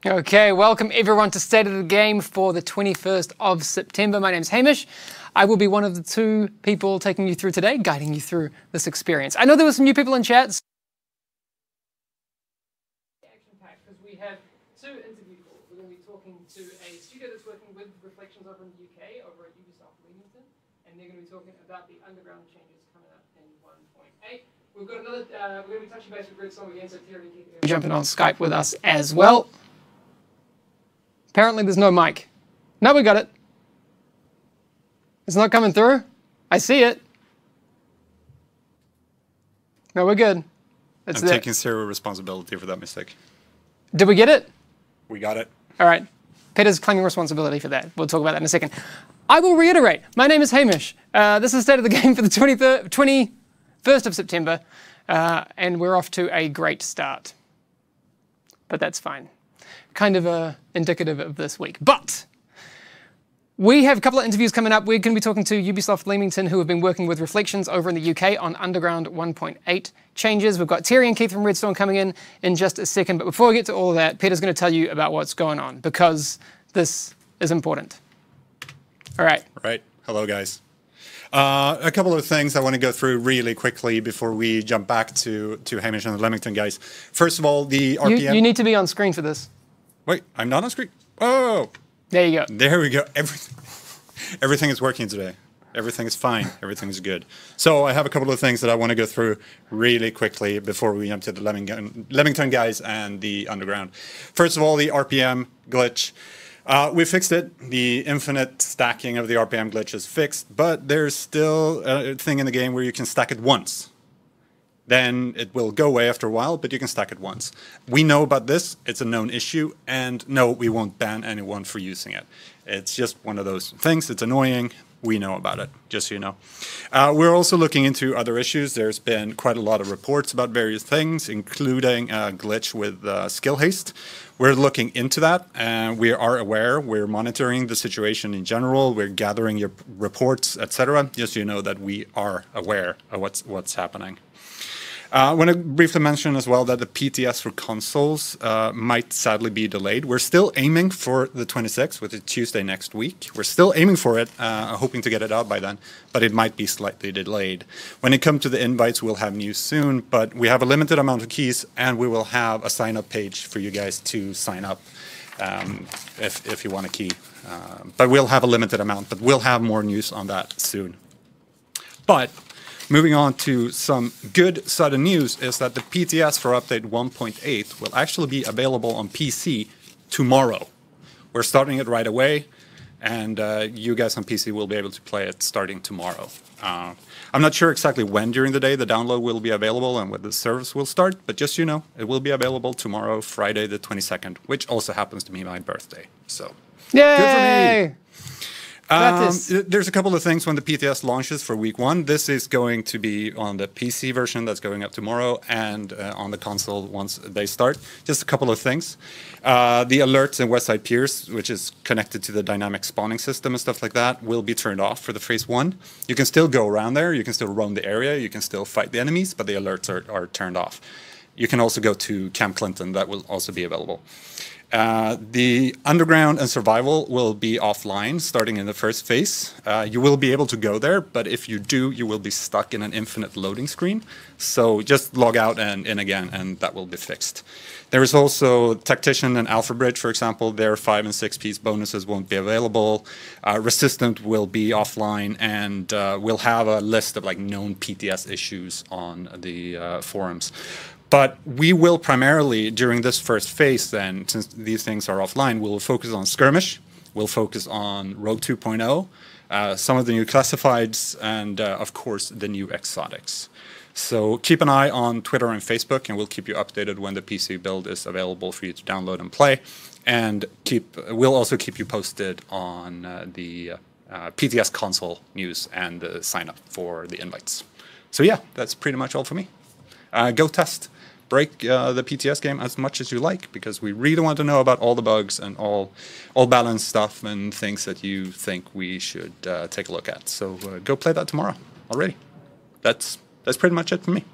Okay, welcome everyone to State of the Game for the 21st of September. My name's Hamish. I will be one of the two people taking you through today, guiding you through this experience. I know there were some new people in chat. Action-packed, because we have two interview calls. We're going to be talking to a studio that's working with Reflections over in the UK, over at Ubisoft Leamington, and they're going to be talking about the underground changes coming up in 1.8. We've got another, we're going to be touching base with Gridstone again, so Terry and Geek are jumping on Skype with us as well. Apparently there's no mic. No, we got it. It's not coming through. I see it. No, we're good. I'm taking zero responsibility for that mistake. Did we get it? We got it. All right. Peter's claiming responsibility for that. We'll talk about that in a second. I will reiterate. My name is Hamish. This is State of the Game for the 21st of September, and we're off to a great start. But that's fine. Kind of indicative of this week. But we have a couple of interviews coming up. We're going to be talking to Ubisoft Leamington, who have been working with Reflections over in the UK on Underground 1.8 changes. We've got Terry and Keith from Redstone coming in just a second. But before we get to all of that, Peter's going to tell you about what's going on, because this is important. All right. Right. Hello, guys. A couple of things I want to go through really quickly before we jump back to Hamish and the Leamington guys. First of all, the RPM... You need to be on screen for this. Wait, I'm not on screen. Oh! There you go. There we go. Everything is working today. Everything is fine. Everything is good. So I have a couple of things that I want to go through really quickly before we jump to the Leamington guys and the Underground. First of all, the RPM glitch. We fixed it. The infinite stacking of the RPM glitch is fixed, but there's still a thing in the game where you can stack it once. Then it will go away after a while, but you can stack it once. We know about this. It's a known issue, and no, we won't ban anyone for using it. It's just one of those things. It's annoying. We know about it, just so you know. We're also looking into other issues. There's been quite a lot of reports about various things, including a glitch with skill haste. We're looking into that, and we are aware. We're monitoring the situation in general. We're gathering your reports, etc. Just so you know that we are aware of what's happening. I want to briefly mention as well that the PTS for consoles might sadly be delayed. We're still aiming for the 26th, which is Tuesday next week. We're still aiming for it, hoping to get it out by then, but it might be slightly delayed. When it comes to the invites, we'll have news soon, but we have a limited amount of keys, and we will have a sign-up page for you guys to sign up if you want a key. But we'll have a limited amount, but we'll have more news on that soon. But moving on to some good sudden news is that the PTS for update 1.8 will actually be available on PC tomorrow. We're starting it right away, and you guys on PC will be able to play it starting tomorrow. I'm not sure exactly when during the day the download will be available and when the service will start, but just so you know, it will be available tomorrow, Friday the 22nd, which also happens to be my birthday. So, yay! Good for me! There's a couple of things when the PTS launches for week 1. This is going to be on the PC version that's going up tomorrow, and on the console once they start. Just a couple of things. The alerts in Westside Piers, which is connected to the dynamic spawning system and stuff like that, will be turned off for the phase 1. You can still go around there, you can still roam the area, you can still fight the enemies, but the alerts are turned off. You can also go to Camp Clinton, that will also be available. The Underground and Survival will be offline starting in the first phase. You will be able to go there, but if you do, you will be stuck in an infinite loading screen. So just log out and in again, and that will be fixed. There is also Tactician and Alpha Bridge, for example. Their 5- and 6-piece bonuses won't be available. Resistant will be offline, and we'll have a list of known PTS issues on the forums. But we will primarily, during this first phase then, since these things are offline, we'll focus on Skirmish, we'll focus on Rogue 2.0, some of the new classifieds, and of course the new exotics. So keep an eye on Twitter and Facebook, and we'll keep you updated when the PC build is available for you to download and play. And we'll also keep you posted on the PTS console news and the sign up for the invites. So yeah, that's pretty much all for me. Go test. Break the PTS game as much as you like, because we really want to know about all the bugs and all balanced stuff and things that you think we should take a look at. So go play that tomorrow already. That's pretty much it for me.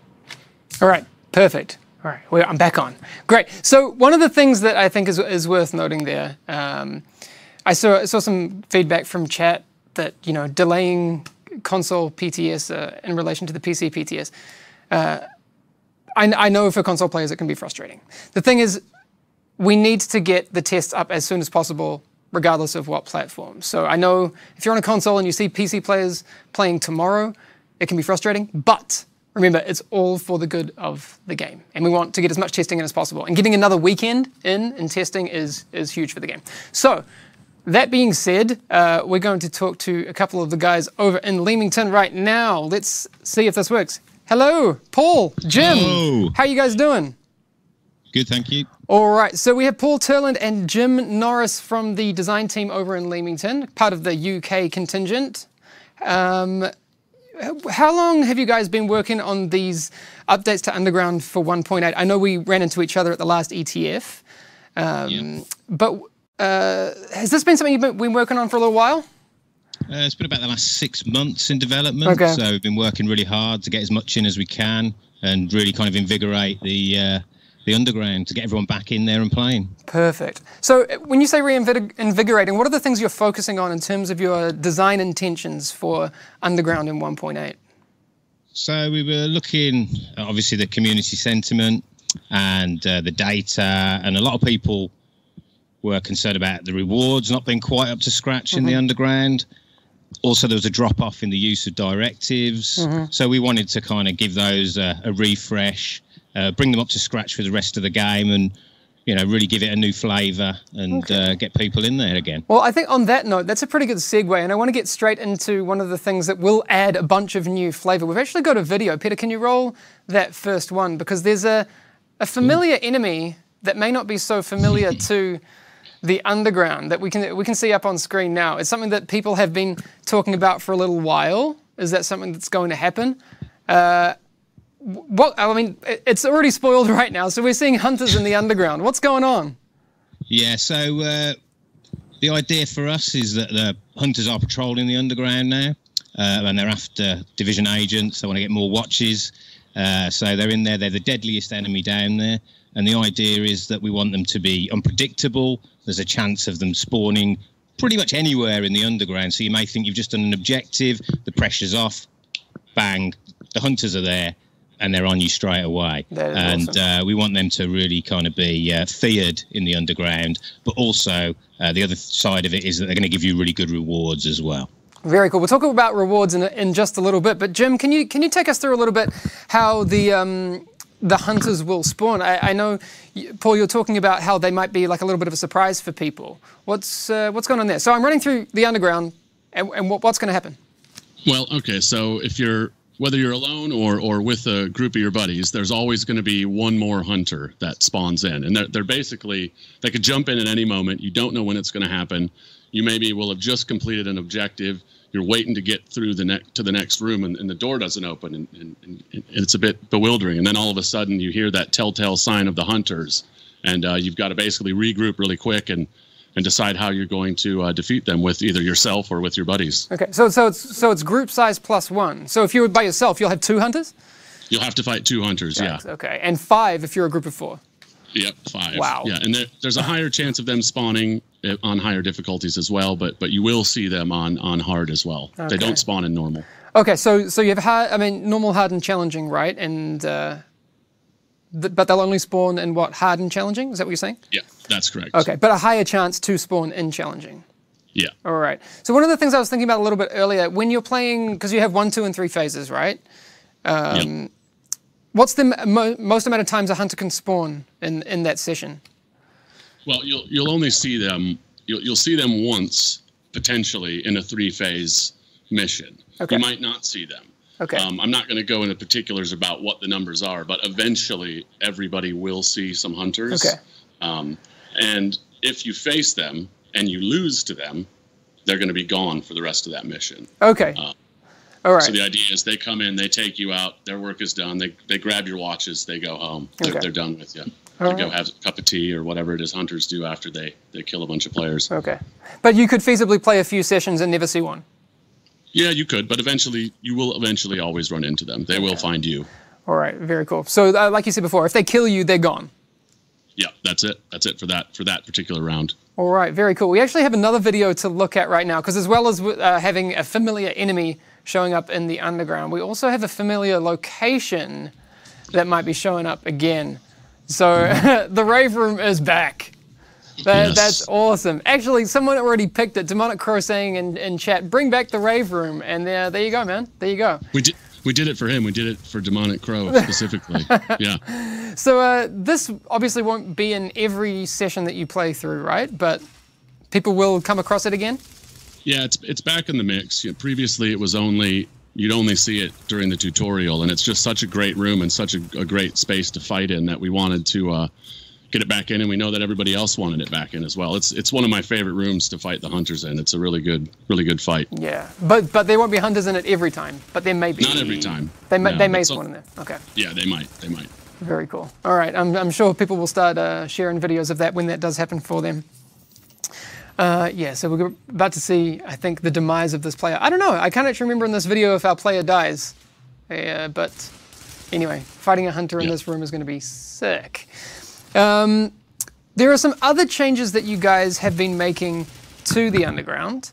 All right, perfect. All right, well, I'm back on. Great. So one of the things that I think is worth noting there, I saw some feedback from chat that, you know, delaying console PTS in relation to the PC PTS. I know for console players it can be frustrating. The thing is, we need to get the tests up as soon as possible, regardless of what platform. So I know if you're on a console and you see PC players playing tomorrow, it can be frustrating, but remember, it's all for the good of the game. And we want to get as much testing in as possible. And getting another weekend in testing is huge for the game. So that being said, we're going to talk to a couple of the guys over in Leamington right now. Let's see if this works. Hello, Paul, Jim. Hello. How are you guys doing? Good, thank you. All right, so we have Paul Turland and Jim Norris from the design team over in Leamington, part of the UK contingent. How long have you guys been working on these updates to Underground for 1.8? I know we ran into each other at the last ETF, but has this been something you've been working on for a little while? It's been about the last 6 months in development, so we've been working really hard to get as much in as we can and really kind of invigorate the Underground to get everyone back in there and playing. Perfect. So when you say reinvigorating, what are the things you're focusing on in terms of your design intentions for Underground in 1.8? So we were looking at obviously the community sentiment and the data, and a lot of people were concerned about the rewards not being quite up to scratch in the Underground. Also, there was a drop-off in the use of directives. So we wanted to kind of give those a refresh, bring them up to scratch for the rest of the game, and really give it a new flavour and get people in there again. Well, I think on that note, that's a pretty good segue, and I want to get straight into one of the things that will add a bunch of new flavour. We've actually got a video. Peter, can you roll that first one? Because there's a familiar enemy that may not be so familiar to the Underground that we can see up on screen now. It's something that people have been talking about for a little while. Is that something that's going to happen? I mean, it's already spoiled right now, so we're seeing hunters in the Underground. What's going on? Yeah, so the idea for us is that the hunters are patrolling the Underground now, and they're after division agents. They want to get more watches. So they're in there. They're the deadliest enemy down there. And the idea is that we want them to be unpredictable. There's a chance of them spawning pretty much anywhere in the Underground. So you may think you've just done an objective, the pressure's off, bang, the hunters are there, and they're on you straight away. And awesome. We want them to really kind of be feared in the Underground. But also, the other side of it is that they're going to give you really good rewards as well. Very cool. We'll talk about rewards in just a little bit. But Jim, can you take us through a little bit how the hunters will spawn? I know, Paul, you're talking about how they might be like a little bit of a surprise for people. What's going on there? So I'm running through the Underground, and what's going to happen? Well, okay, so whether you're alone or with a group of your buddies, there's always going to be one more hunter that spawns in. And they're basically, they could jump in at any moment. You don't know when it's going to happen. You maybe will have just completed an objective. You're waiting to get through to the next room, and the door doesn't open, and it's a bit bewildering. And then all of a sudden, you hear that telltale sign of the hunters, and you've got to basically regroup really quick and decide how you're going to defeat them with either yourself or with your buddies. Okay, so it's group size +1. So if you were by yourself, you'll have 2 hunters? You'll have to fight 2 hunters, right, yeah. Okay, and 5 if you're a group of 4. Yep, 5. Wow. Yeah, and there's a higher chance of them spawning on higher difficulties as well, but you will see them on hard as well. Okay. They don't spawn in normal. Okay, so you have hard, normal, hard, and challenging, right? And but they'll only spawn in what, hard and challenging? Is that what you're saying? Yeah, that's correct. Okay, but a higher chance to spawn in challenging. Yeah. All right. So one of the things I was thinking about a little bit earlier, when you're playing, because you have 1, 2, and 3 phases, right? Yep. What's the most amount of times a hunter can spawn in that session? Well, you'll only see them. You'll see them once potentially in a 3-phase mission. Okay. You might not see them. Okay. I'm not going to go into particulars about what the numbers are, but eventually everybody will see some hunters. Okay. And if you face them and you lose to them, they're going to be gone for the rest of that mission. Okay. All right. So the idea is they come in, they take you out, their work is done, they grab your watches, they go home. Okay. They're done with you. All Go have a cup of tea or whatever it is hunters do after they kill a bunch of players. Okay. But you could feasibly play a few sessions and never see one? Yeah, you could, but you will eventually always run into them. They will find you. All right, very cool. So like you said before, if they kill you, they're gone. Yeah, that's it. That's it for that particular round. All right, very cool. We actually have another video to look at right now, because as well as having a familiar enemy showing up in the underground, we also have a familiar location that might be showing up again. So the rave room is back. That's awesome. Actually, someone already picked it. Demonic Crow saying in chat, bring back the rave room. And there you go, man. There you go. We did it for him. We did it for Demonic Crow specifically. Yeah. So this obviously won't be in every session that you play through, right? But people will come across it again? Yeah, it's back in the mix. Previously, it was you'd only see it during the tutorial, and it's just such a great room and such a great space to fight in that we wanted to get it back in, and we know that everybody else wanted it back in as well. It's one of my favorite rooms to fight the hunters in. It's a really good fight. Yeah, but there won't be hunters in it every time, but there may be. Not every time. They may spawn in there. Okay. Yeah, they might. Very cool. All right, I'm sure people will start sharing videos of that when that does happen for them. Yeah, so we're about to see, I think, the demise of this player. I don't know. I can't actually remember in this video if our player dies. But anyway, fighting a hunter in this room is going to be sick. There are some other changes that you guys have been making to the Underground.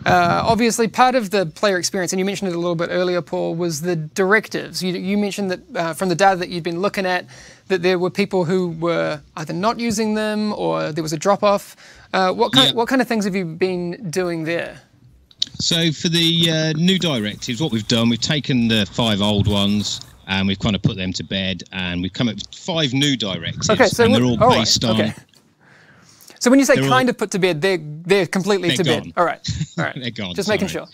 Obviously, part of the player experience, and you mentioned it a little bit earlier, Paul, was the directives. You mentioned that from the data that you'd been looking at, that there were people who were either not using them or there was a drop-off. What kind of things have you been doing there? So for the new directives, what we've done, we've taken the 5 old ones and we've kind of put them to bed, and we've come up with 5 new directives, and they're all based on... Okay. So when you say kind of put to bed, they're completely to bed. All right. They're gone. Just making sure.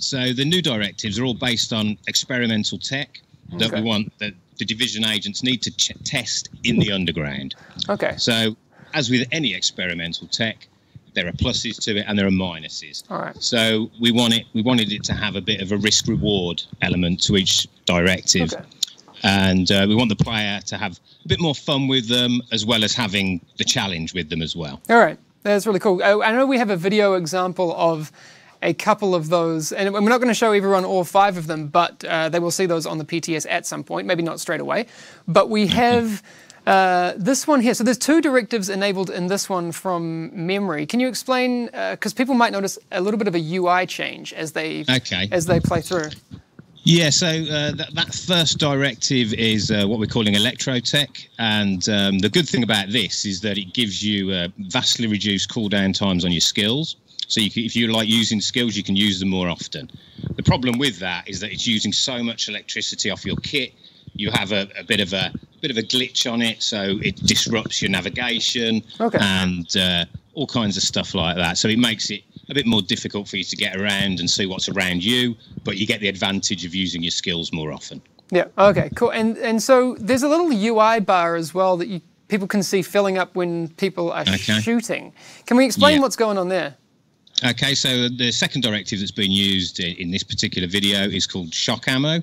So the new directives are all based on experimental tech that we want, that the division agents need to test in the Underground. Okay. So as with any experimental tech, there are pluses to it and there are minuses. All right. So we wanted it to have a bit of a risk-reward element to each directive. Okay. And we want the player to have a bit more fun with them, as well as having the challenge with them as well. All right. That's really cool. I know we have a video example of a couple of those, and we're not going to show everyone all 5 of them, but they will see those on the PTS at some point, maybe not straight away. But we have this one here. So there's 2 directives enabled in this one from memory. Can you explain, because people might notice a little bit of a UI change as they play through. Yeah, so that first directive is what we're calling electrotech, and the good thing about this is that it gives you vastly reduced cooldown times on your skills. So if you like using skills, you can use them more often. The problem with that is that it's using so much electricity off your kit. You have a bit of a glitch on it, so it disrupts your navigation and all kinds of stuff like that. So it makes it a bit more difficult for you to get around and see what's around you, but you get the advantage of using your skills more often. Yeah, okay, cool. And so there's a little UI bar as well that people can see filling up when people are shooting. Can we explain what's going on there? Okay, so the second directive that's been used in this particular video is called shock ammo,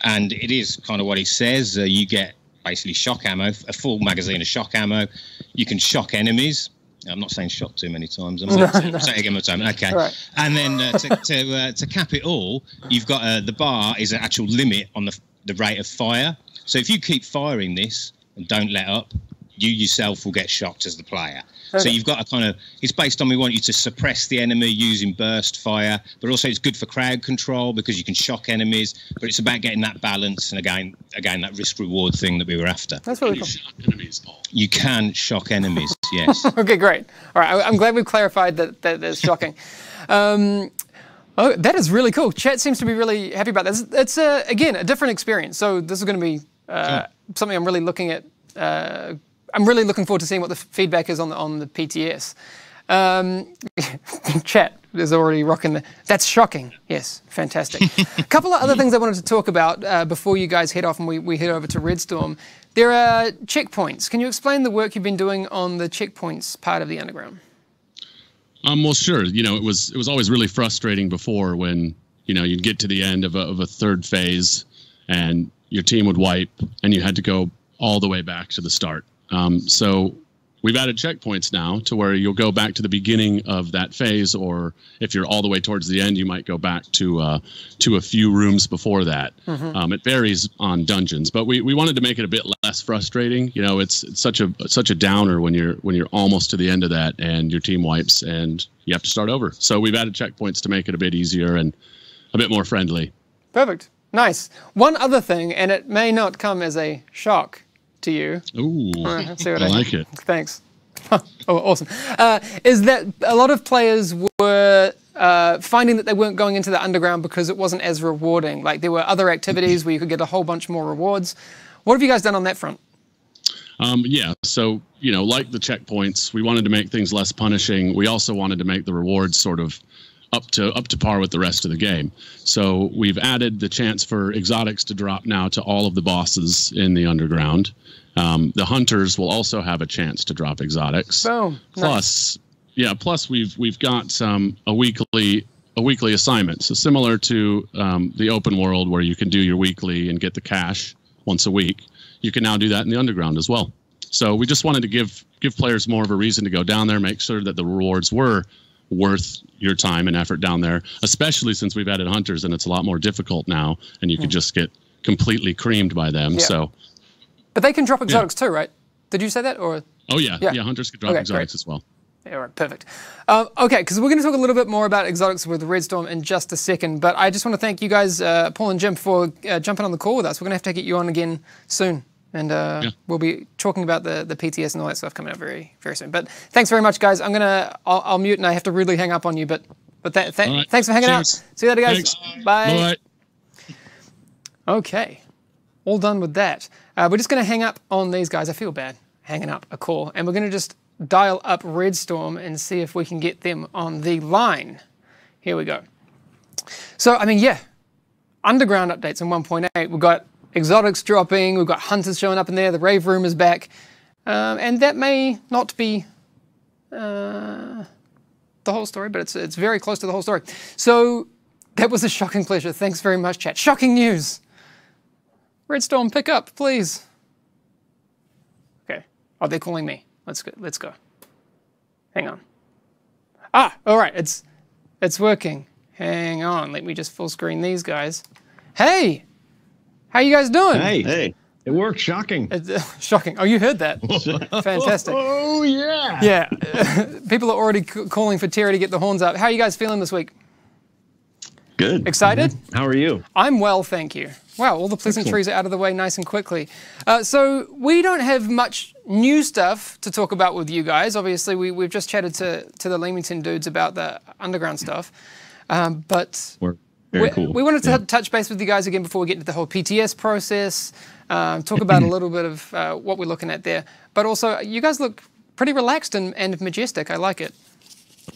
and it is kind of what it says. You get basically shock ammo, a full magazine of shock ammo. You can shock enemies. I'm not saying shot too many times. I'm saying it again one time. Okay. Right. And then to cap it all, you've got the bar is an actual limit on the rate of fire. So if you keep firing this and don't let up, you yourself will get shocked as the player. Okay. So you've got a kind of, it's based on we want you to suppress the enemy using burst fire, but also it's good for crowd control because you can shock enemies, but it's about getting that balance and again that risk-reward thing that we were after. That's really cool. Shock enemies, Paul. You can shock enemies, yes. Okay, great. All right, I'm glad we've clarified that that's shocking. Oh, that is really cool. Chat seems to be really happy about this. It's, again, a different experience. So this is going to be something I'm really looking at. I'm really looking forward to seeing what the feedback is on the PTS. Chat is already rocking the... That's shocking. Yes, fantastic. A couple of other things I wanted to talk about before you guys head off and we head over to Redstorm. There are checkpoints. Can you explain the work you've been doing on the checkpoints part of the Underground? Well, sure. It was always really frustrating before when, you'd get to the end of a third phase and your team would wipe and you had to go all the way back to the start. So we've added checkpoints now to where you'll go back to the beginning of that phase, or if you're all the way towards the end, you might go back to a few rooms before that. It varies on dungeons, but we wanted to make it a bit less frustrating. You know, it's such a downer when you're almost to the end of that and your team wipes and you have to start over. So we've added checkpoints to make it a bit easier and a bit more friendly. Perfect. Nice. One other thing, and it may not come as a shock to you. Ooh, See what I like it. Thanks. Oh, awesome. Is that a lot of players were finding that they weren't going into the underground because it wasn't as rewarding. Like there were other activities where you could get a whole bunch more rewards. What have you guys done on that front? Yeah, so, you know, like the checkpoints, we wanted to make things less punishing. We also wanted to make the rewards sort of up to par with the rest of the game. So we've added the chance for exotics to drop now to all of the bosses in the underground. The hunters will also have a chance to drop exotics. Boom. Plus, nice. Plus we've got a weekly assignment. So similar to the open world where you can do your weekly and get the cash once a week, you can now do that in the underground as well. So we just wanted to give players more of a reason to go down there, make sure that the rewards were worth your time and effort down there, especially since we've added hunters and it's a lot more difficult now and you could just get completely creamed by them. Yeah. So, but they can drop exotics too, right? Did you say that? Or oh yeah, hunters can drop exotics as well. Yeah, all right, perfect. Okay, because we're going to talk a little bit more about exotics with Redstorm in just a second, but I just want to thank you guys, Paul and Jim, for jumping on the call with us. We're going to have to get you on again soon. And we'll be talking about the PTS and all that stuff coming up very, very soon. But thanks very much, guys. I'll mute and I have to really hang up on you. But right. Thanks for hanging out. See you later, guys. Thanks. Bye. Bye. Okay, all done with that. We're just going to hang up on these guys. I feel bad hanging up a call. And we're going to just dial up Redstorm and see if we can get them on the line. Here we go. So, I mean, yeah, underground updates in 1.8. We've got exotics dropping, we've got hunters showing up in there, the rave room is back, and that may not be the whole story, but it's very close to the whole story. So that was a shocking pleasure. Thanks very much, chat. Shocking news. Redstorm, pick up, please. Okay. Oh, they're calling me. Let's go. Hang on. Ah, all right. It's working. Hang on. Let me just full screen these guys. Hey. How you guys doing? Hey, it worked. Shocking. Shocking. Oh, you heard that. Fantastic. Oh, yeah. Yeah. People are already calling for Terry to get the horns up. How are you guys feeling this week? Good. Excited? How are you? I'm well, thank you. Wow, all the pleasantries are out of the way nice and quickly. So we don't have much new stuff to talk about with you guys. Obviously, we've just chatted to the Leamington dudes about the underground stuff. But Very cool. We wanted to touch base with you guys again before we get into the whole PTS process, talk about a little bit of what we're looking at there. But also, you guys look pretty relaxed and majestic. I like it.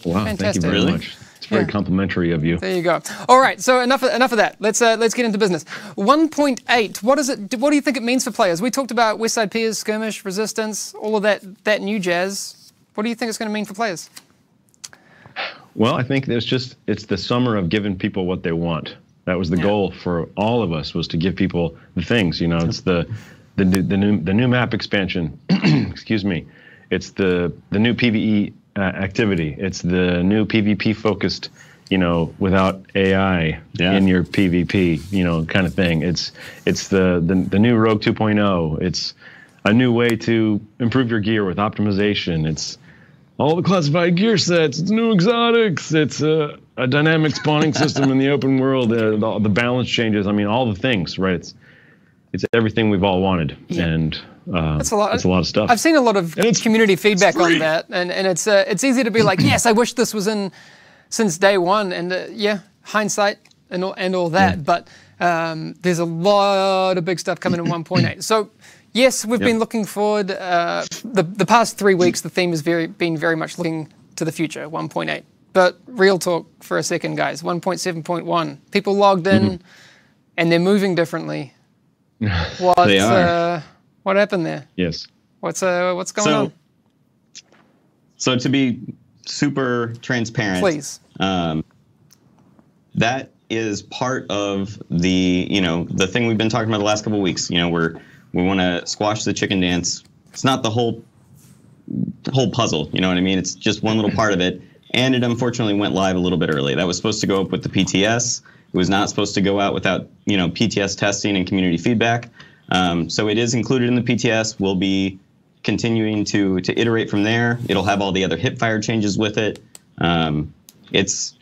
Wow, fantastic. Thank you very much. It's very complimentary of you. There you go. All right, so enough of that. Let's get into business. 1.8. What is it? What do you think it means for players? We talked about Westside Piers, Skirmish, Resistance, all of that new jazz. What do you think it's going to mean for players? Well, I think it's the summer of giving people what they want. That was the goal for all of us, was to give people the things. You know, it's the new map expansion. Excuse me. It's the new PvE activity. It's the new PvP focused, you know, without AI in your PvP, you know, kind of thing. It's the new Rogue 2.0. It's a new way to improve your gear with optimization. It's all the classified gear sets. It's new exotics. It's a dynamic spawning system in the open world. The balance changes. I mean, all the things, right? It's everything we've all wanted, and it's a lot of stuff. I've seen a lot of community feedback on that, and it's easy to be like, yes, I wish this was in since day one, and hindsight and all that. But there's a lot of big stuff coming in 1.8. So yes, we've been looking forward. The past 3 weeks, the theme has been very much looking to the future, 1.8. But real talk for a second, guys. 1.7.1. People logged in, and they're moving differently. They are. What happened there? Yes. What's going on? So to be super transparent, please. That is part of the thing we've been talking about the last couple of weeks. You know, we want to squash the chicken dance. It's not the whole whole puzzle. You know what I mean? It's just one little part of it, and it unfortunately went live a little bit early. That was supposed to go up with the PTS. It was not supposed to go out without PTS testing and community feedback. So it is included in the PTS. We'll be continuing to iterate from there. It'll have all the other hipfire changes with it. It's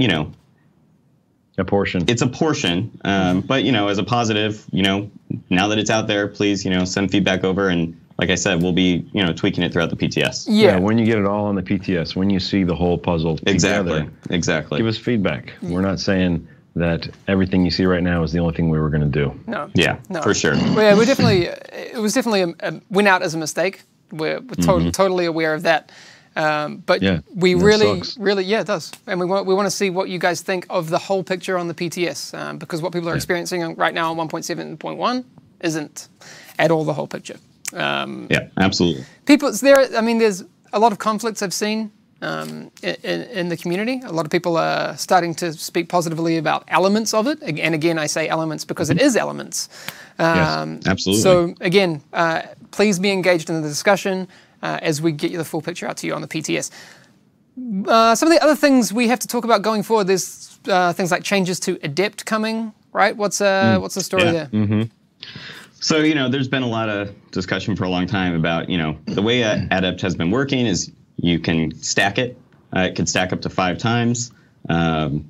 a portion. It's a portion, but as a positive, now that it's out there, please send feedback over, and like I said, we'll be tweaking it throughout the PTS. Yeah, when you get it all on the PTS, when you see the whole puzzle together, exactly, give us feedback. We're not saying that everything you see right now is the only thing we were going to do. No. Yeah, no. for sure. Well, yeah, it was definitely went out as a mistake. We're totally aware of that. But yeah, we really, yeah, it does. And we want to see what you guys think of the whole picture on the PTS, because what people are experiencing right now on 1.7.1 isn't at all the whole picture. Yeah, absolutely. There's a lot of conflicts I've seen in the community. A lot of people are starting to speak positively about elements of it. And again, I say elements because it is elements. Yes, absolutely. So again, please be engaged in the discussion as we get you the full picture out to you on the PTS. Some of the other things we have to talk about going forward, there's things like changes to Adept coming, right? What's the story there? Mm-hmm. So, there's been a lot of discussion for a long time about, the way Adept has been working is you can stack it. It could stack up to 5 times. That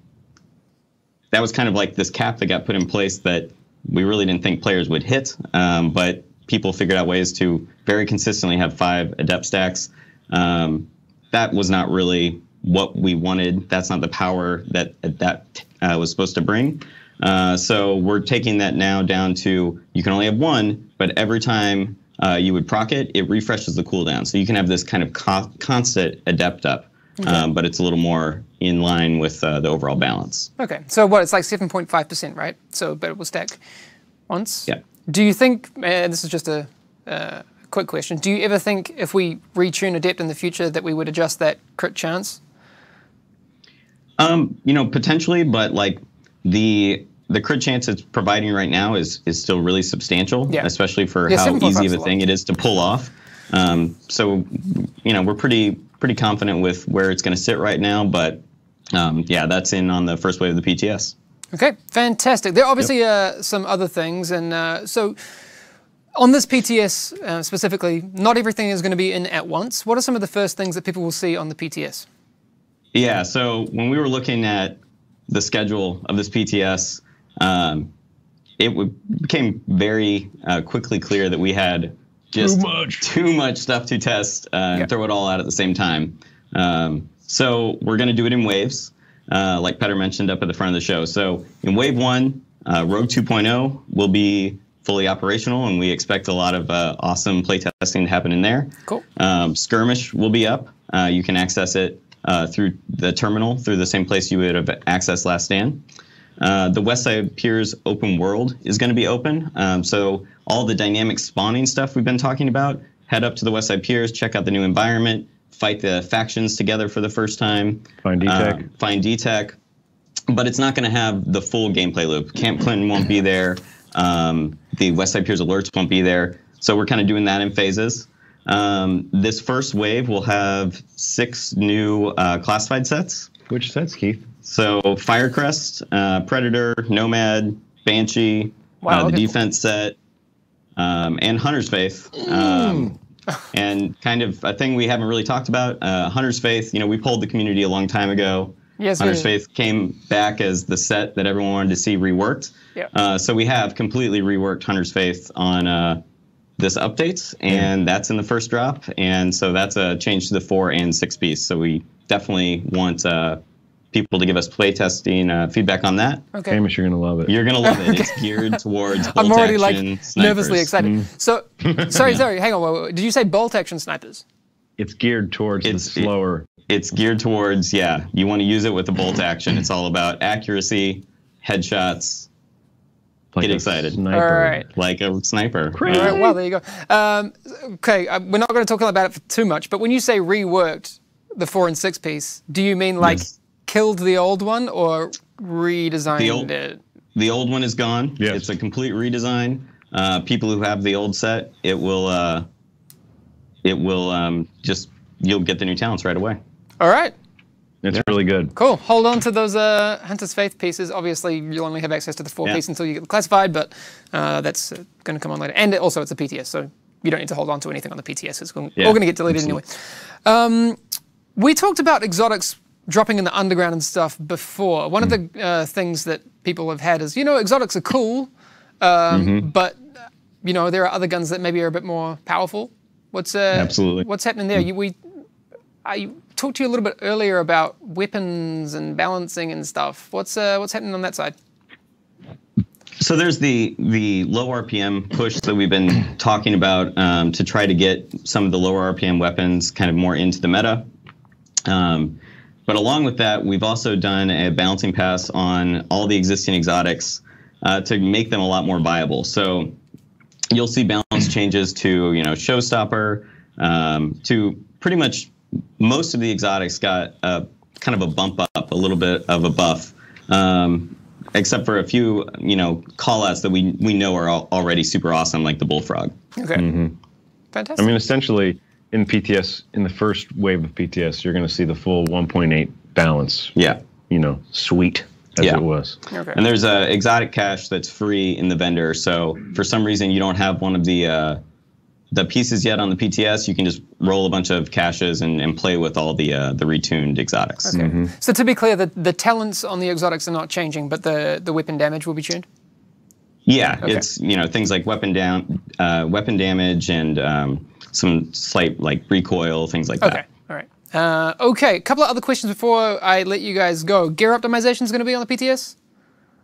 was kind of like this cap that got put in place that we really didn't think players would hit, but people figured out ways to very consistently have 5 Adept stacks. That was not really what we wanted. That's not the power that was supposed to bring. So we're taking that now down to you can only have 1, but every time you would proc it, it refreshes the cooldown. So you can have this kind of constant Adept up, but it's a little more in line with the overall balance. Okay, so it's like 7.5%, right? So, but it will stack once? Yeah. Do you think, this is just a quick question, do you ever think if we retune Adept in the future that we would adjust that crit chance? Potentially, but like the crit chance it's providing right now is still really substantial, especially for how easy of a thing it is to pull off. So, we're pretty confident with where it's going to sit right now, but that's in on the first wave of the PTS. Okay, fantastic. There are obviously some other things, and so on this PTS specifically, not everything is going to be in at once. What are some of the first things that people will see on the PTS? Yeah, so when we were looking at the schedule of this PTS, it became very quickly clear that we had just too much stuff to test and throw it all out at the same time. So we're going to do it in waves, like Petter mentioned up at the front of the show. So in wave 1, Rogue 2.0 will be fully operational, and we expect a lot of awesome playtesting to happen in there. Cool. Skirmish will be up. You can access it through the terminal, through the same place you would have accessed Last Stand. The Westside Piers open world is going to be open. So all the dynamic spawning stuff we've been talking about, head up to the Westside Piers, check out the new environment, fight the factions together for the first time. Find D-Tech. Find D-Tech. But it's not going to have the full gameplay loop. Camp Clinton won't be there. The Westside Piers alerts won't be there. So we're kind of doing that in phases. This first wave will have 6 new classified sets. Which sets, Keith? So Firecrest, Predator, Nomad, Banshee, the defense set, and Hunter's Faith. And kind of a thing we haven't really talked about, Hunter's Faith, we polled the community a long time ago. Yes, Hunter's Faith came back as the set that everyone wanted to see reworked. Yep. So we have completely reworked Hunter's Faith on this update, and that's in the first drop. And so that's a change to the 4 and 6 piece. So we definitely want people to give us playtesting feedback on that. Okay. Hamish, you're going to love it. You're going to love it. It's geared towards bolt I'm already action snipers. Nervously excited. So, sorry, hang on. Did you say bolt action snipers? It's geared towards the slower. It's geared towards, you want to use it with the bolt action. It's all about accuracy, headshots. Like Get excited. Sniper. All right. Like a sniper. All right, well, there you go. Okay, we're not going to talk about it for too much, but when you say reworked the 4 and 6 piece, do you mean like killed the old one or redesigned it? The old one is gone. Yes. It's a complete redesign. People who have the old set, it will just you'll get the new talents right away. All right. It's really good. Cool. Hold on to those Hunter's Faith pieces. Obviously, you'll only have access to the 4-piece until you get the classified, but that's going to come on later. And also, it's a PTS, so you don't need to hold on to anything on the PTS. It's all going to get deleted anyway. We talked about exotics dropping in the underground and stuff before. One of the things that people have had is, exotics are cool, but, there are other guns that maybe are a bit more powerful. Absolutely. What's happening there? I talked to you a little bit earlier about weapons and balancing and stuff. What's happening on that side? So there's the low RPM push that we've been talking about to try to get some of the lower RPM weapons kind of more into the meta. But along with that, we've also done a balancing pass on all the existing exotics to make them a lot more viable. So you'll see balance changes to Showstopper, to pretty much most of the exotics got kind of a bump up, a little bit of a buff, except for a few call-outs that we know are already super awesome, like the Bullfrog. Okay, fantastic. I mean, essentially, in PTS, in the first wave of PTS, you're going to see the full 1.8 balance. Yeah. Sweet as it was. Okay. And there's a exotic cache that's free in the vendor. So for some reason you don't have one of the pieces yet on the PTS, you can just roll a bunch of caches and play with all the retuned exotics. Okay. So to be clear, the talents on the exotics are not changing, but the weapon damage will be tuned? Yeah, it's things like weapon damage and some slight recoil, things like that. Okay, all right. Okay, a couple of other questions before I let you guys go. Gear optimization is going to be on the PTS?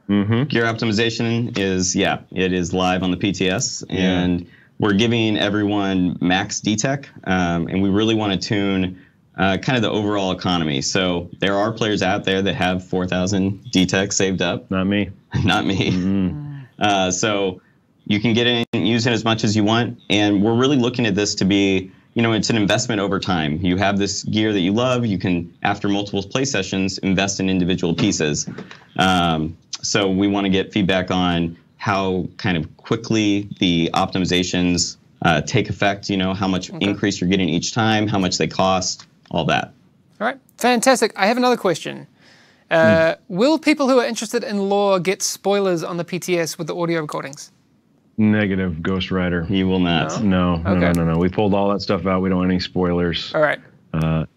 Gear optimization is, it is live on the PTS, and we're giving everyone max DTech, and we really want to tune kind of the overall economy. So there are players out there that have 4,000 DTech saved up. Not me. Not me. So you can get in and use it as much as you want, and we're really looking at this to be, it's an investment over time. You have this gear that you love, you can, after multiple play sessions, invest in individual pieces. So we want to get feedback on how kind of quickly the optimizations take effect, how much increase you're getting each time, how much they cost, all that. All right, fantastic. I have another question. Will people who are interested in lore get spoilers on the PTS with the audio recordings? Negative, Ghost Rider. You will not. No. We pulled all that stuff out. We don't want any spoilers. All right.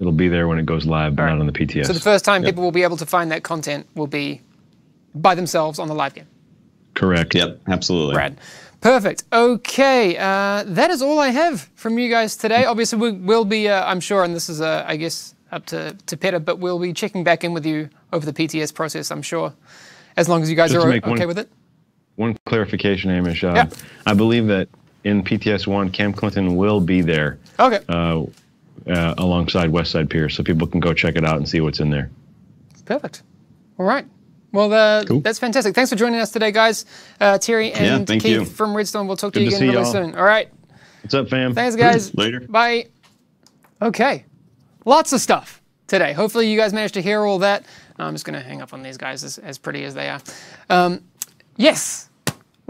It'll be there when it goes live, but not on the PTS. So the first time people will be able to find that content will be by themselves on the live game? Correct. Yep, absolutely. Brad. Perfect. Okay, that is all I have from you guys today. Obviously, we will be, I'm sure, and this is, I guess, up to Peter, but we'll be checking back in with you over the PTS process, I'm sure, as long as you guys are okay with it. One clarification, Hamish. I believe that in PTS 1, Cam Clinton will be there. Okay. Alongside Westside Pier, so people can go check it out and see what's in there. Perfect. All right. Well, that's fantastic. Thanks for joining us today, guys. Terry and Keith from Redstone. We'll talk to you again really soon. All right. What's up, fam? Thanks, guys. Later. Bye. Okay. Lots of stuff today. Hopefully you guys managed to hear all that. I'm just going to hang up on these guys as pretty as they are. Yes.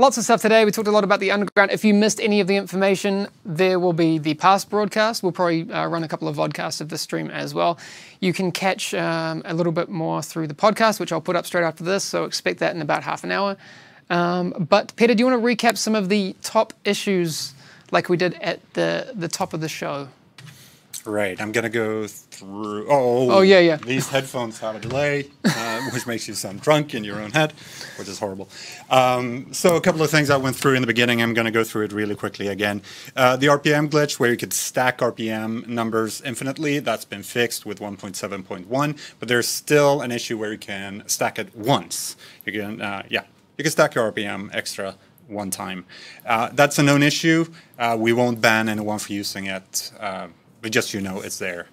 Lots of stuff today. We talked a lot about the underground. If you missed any of the information, there will be the past broadcast. We'll probably run a couple of vodcasts of this stream as well. You can catch a little bit more through the podcast, which I'll put up straight after this, so expect that in about half an hour. But Peter, do you want to recap some of the top issues like we did at the top of the show? Right, I'm gonna go through. Oh yeah. These headphones have a delay, which makes you sound drunk in your own head, which is horrible. So a couple of things I went through in the beginning. I'm gonna go through it really quickly again. The RPM glitch, where you could stack RPM numbers infinitely, that's been fixed with 1.7.1. But there's still an issue where you can stack it once. You can, you can stack your RPM extra one time. That's a known issue. We won't ban anyone for using it. But just it's there.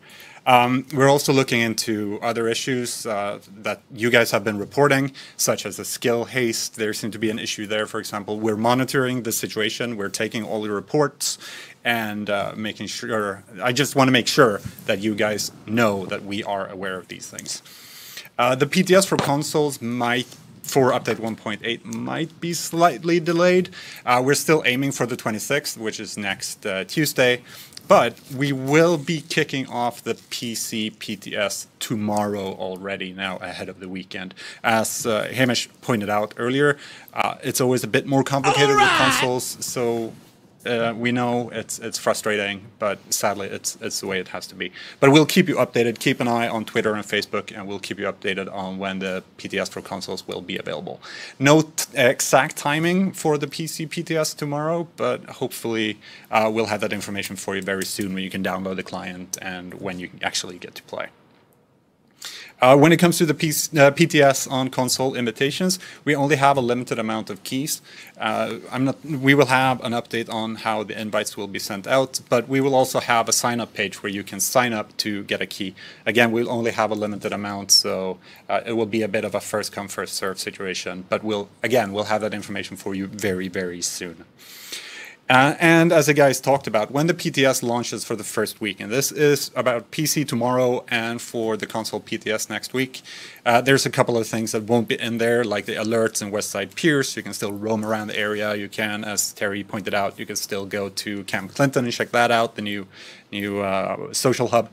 We're also looking into other issues that you guys have been reporting, such as the skill haste. There seemed to be an issue there, for example. We're monitoring the situation. We're taking all the reports and making sure. I just want to make sure that you guys know that we are aware of these things. The PTS for consoles for update 1.8 might be slightly delayed. We're still aiming for the 26th, which is next Tuesday. But we will be kicking off the PC PTS tomorrow already, now ahead of the weekend. As Hamish pointed out earlier, it's always a bit more complicated with consoles, so we know it's frustrating, but sadly it's the way it has to be. But we'll keep you updated. Keep an eye on Twitter and Facebook, and we'll keep you updated on when the PTS for consoles will be available. No exact timing for the PC PTS tomorrow, but hopefully we'll have that information for you very soon when you can download the client and when you actually get to play. When it comes to the PTS on console invitations, we only have a limited amount of keys. We will have an update on how the invites will be sent out, but we will also have a sign-up page where you can sign up to get a key. Again, we'll only have a limited amount, so it will be a bit of a first-come, first-served situation. But we'll have that information for you very, very soon. And as the guys talked about, when the PTS launches for the first week, and this is about PC tomorrow and for the console PTS next week, there's a couple of things that won't be in there, like the alerts and Westside Piers. You can still roam around the area. You can, as Terry pointed out, you can still go to Camp Clinton and check that out, the new social hub.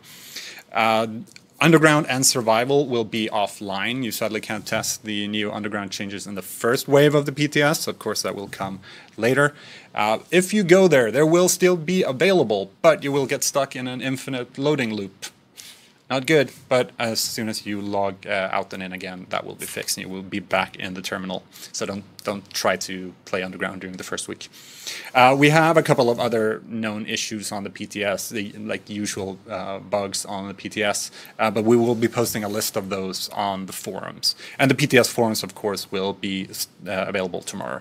Underground and Survival will be offline. You sadly can't test the new Underground changes in the first wave of the PTS. So of course, that will come later. If you go there, there will still be available, but you will get stuck in an infinite loading loop. Not good, but as soon as you log out and in again, that will be fixed and you will be back in the terminal. So don't try to play Underground during the first week. We have a couple of other known issues on the PTS, like the usual bugs on the PTS, but we will be posting a list of those on the forums. And the PTS forums, of course, will be available tomorrow.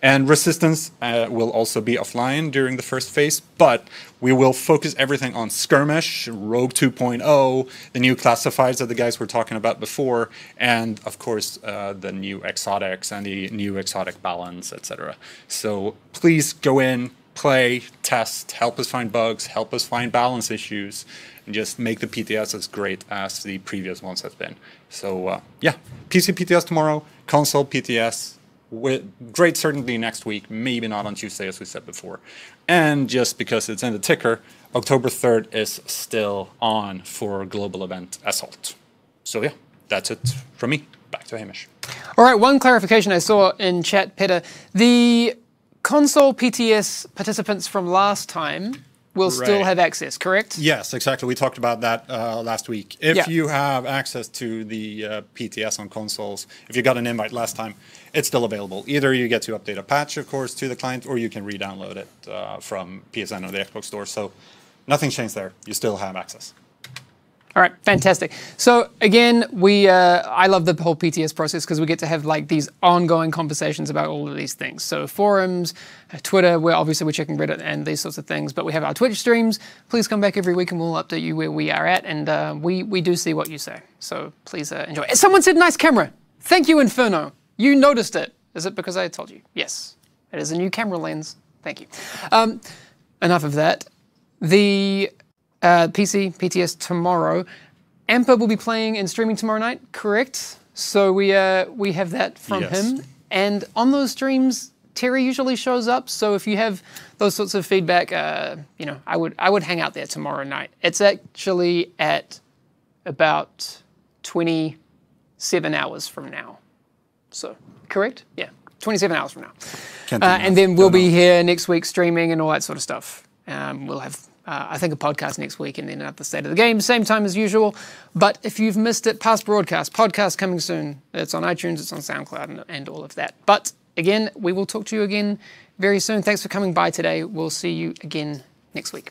And Resistance will also be offline during the first phase, but we will focus everything on Skirmish, Rogue 2.0, the new classifieds that the guys were talking about before, and of course the new exotics and the new exotic balance, etc. So please go in, play, test, help us find bugs, help us find balance issues, and just make the PTS as great as the previous ones have been. So yeah, PC PTS tomorrow, console PTS, with great certainty next week, maybe not on Tuesday as we said before. And just because it's in the ticker, October 3rd is still on for global event Assault. So yeah, that's it from me. Back to Hamish. All right, one clarification I saw in chat, Peter. The console PTS participants from last time will still have access, correct? Yes, exactly. We talked about that last week. If you have access to the PTS on consoles, if you got an invite last time, it's still available. Either you get to update a patch, of course, to the client, or you can re-download it from PSN or the Xbox Store. So nothing changed there. You still have access. All right, fantastic. So again, I love the whole PTS process because we get to have like these ongoing conversations about all of these things. So forums, Twitter, where obviously we're checking Reddit and these sorts of things, but we have our Twitch streams. Please come back every week and we'll update you where we are at, and we do see what you say. So please enjoy. Someone said nice camera. Thank you, Inferno. You noticed it. Is it because I told you? Yes, it is a new camera lens. Thank you. Enough of that. The PC PTS tomorrow. Amper will be playing and streaming tomorrow night, correct? So we have that from him. And on those streams, Terry usually shows up. So if you have those sorts of feedback, you know, I would hang out there tomorrow night. It's actually at about 27 hours from now. So correct? Yeah, 27 hours from now. And then we'll be here next week streaming and all that sort of stuff. We'll have I think a podcast next week and then another State of the Game, same time as usual. But if you've missed it, past broadcast, podcast coming soon. It's on iTunes, it's on SoundCloud and all of that. But again, we will talk to you again very soon. Thanks for coming by today. We'll see you again next week.